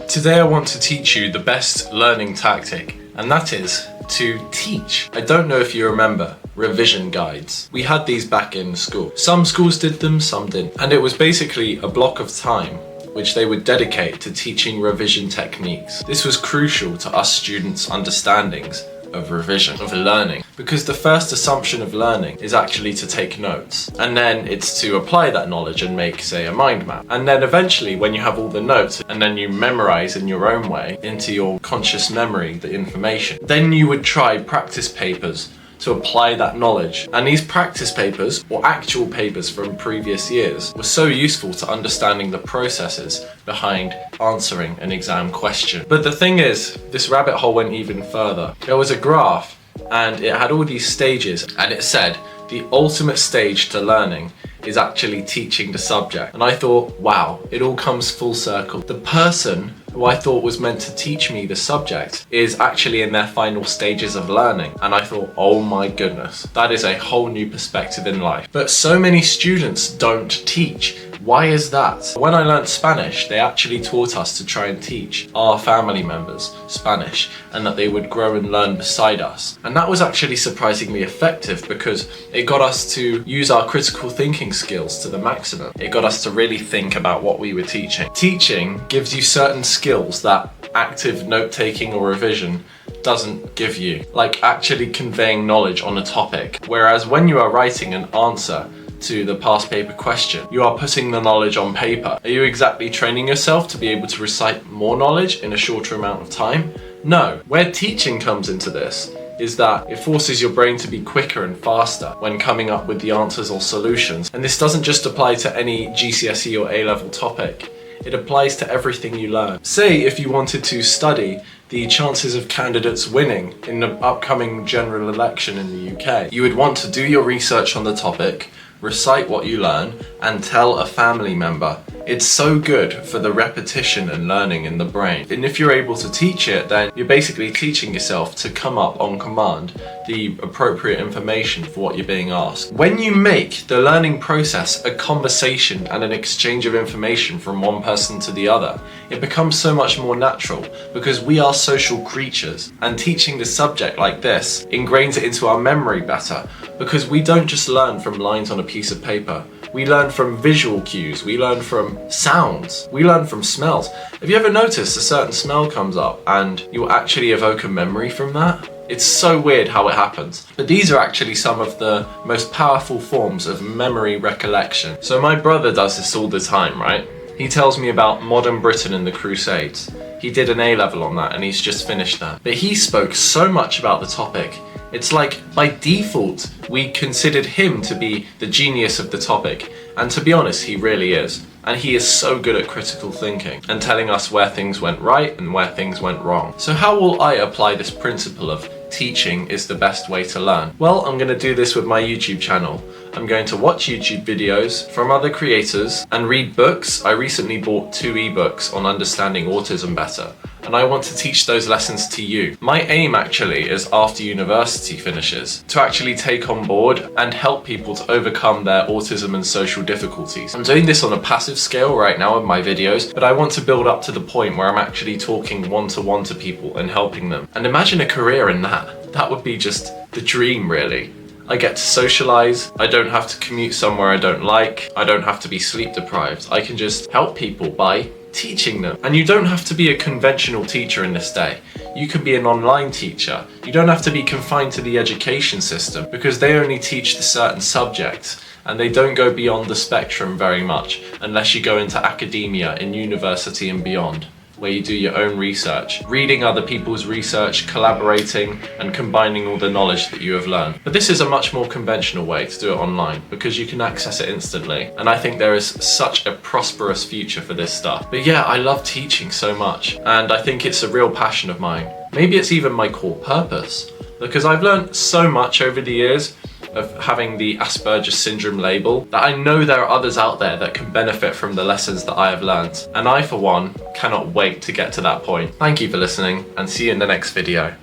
Today I want to teach you the best learning tactic, and that is to teach. I don't know if you remember revision guides. We had these back in school. Some schools did them, some didn't. And it was basically a block of time which they would dedicate to teaching revision techniques. This was crucial to us students' understandings of revision, of learning, because the first assumption of learning is actually to take notes, and then it's to apply that knowledge and make, say, a mind map. And then eventually, when you have all the notes and then you memorize in your own way into your conscious memory the information, then you would try practice papers to apply that knowledge. And these practice papers, or actual papers from previous years, were so useful to understanding the processes behind answering an exam question. But the thing is, this rabbit hole went even further. There was a graph and it had all these stages, and it said the ultimate stage to learning is actually teaching the subject. And I thought, wow, it all comes full circle. The person who I thought was meant to teach me the subject is actually in their final stages of learning. And I thought, oh my goodness, that is a whole new perspective in life. But so many students don't teach. Why is that? When I learned Spanish, they actually taught us to try and teach our family members Spanish, and that they would grow and learn beside us. And that was actually surprisingly effective because it got us to use our critical thinking skills to the maximum. It got us to really think about what we were teaching. Teaching gives you certain skills that active note-taking or revision doesn't give you, like actually conveying knowledge on a topic. Whereas when you are writing an answer to the past paper question, you are putting the knowledge on paper. Are you exactly training yourself to be able to recite more knowledge in a shorter amount of time? No. Where teaching comes into this is that it forces your brain to be quicker and faster when coming up with the answers or solutions. And this doesn't just apply to any GCSE or A-level topic. It applies to everything you learn. Say if you wanted to study the chances of candidates winning in the upcoming general election in the UK, you would want to do your research on the topic, recite what you learn, and tell a family member. It's so good for the repetition and learning in the brain. And if you're able to teach it, then you're basically teaching yourself to come up on command the appropriate information for what you're being asked. When you make the learning process a conversation and an exchange of information from one person to the other, it becomes so much more natural because we are social creatures, and teaching the subject like this ingrains it into our memory better because we don't just learn from lines on a piece of paper. We learn from visual cues, we learn from sounds, we learn from smells. Have you ever noticed a certain smell comes up and you'll actually evoke a memory from that? It's so weird how it happens. But these are actually some of the most powerful forms of memory recollection. So my brother does this all the time, right? He tells me about modern Britain and the Crusades. He did an A-level on that and he's just finished that. But he spoke so much about the topic. It's like by default, we considered him to be the genius of the topic. And to be honest, he really is. And he is so good at critical thinking and telling us where things went right and where things went wrong. So how will I apply this principle of teaching is the best way to learn? Well, I'm going to do this with my YouTube channel. I'm going to watch YouTube videos from other creators and read books. I recently bought 2 ebooks on understanding autism better, and I want to teach those lessons to you. My aim actually is after university finishes to actually take on board and help people to overcome their autism and social difficulties. I'm doing this on a passive scale right now with my videos, but I want to build up to the point where I'm actually talking one-to-one to people and helping them. And imagine a career in that. That would be just the dream, really. I get to socialize, I don't have to commute somewhere I don't like, I don't have to be sleep deprived. I can just help people by teaching them. And you don't have to be a conventional teacher in this day. You can be an online teacher. You don't have to be confined to the education system because they only teach the certain subjects and they don't go beyond the spectrum very much unless you go into academia, in university and beyond, where you do your own research, reading other people's research, collaborating, and combining all the knowledge that you have learned. But this is a much more conventional way to do it online because you can access it instantly. And I think there is such a prosperous future for this stuff. But yeah, I love teaching so much, and I think it's a real passion of mine. Maybe it's even my core purpose, because I've learned so much over the years of having the Asperger's syndrome label that I know there are others out there that can benefit from the lessons that I have learned. And I, for one, cannot wait to get to that point. Thank you for listening, and see you in the next video.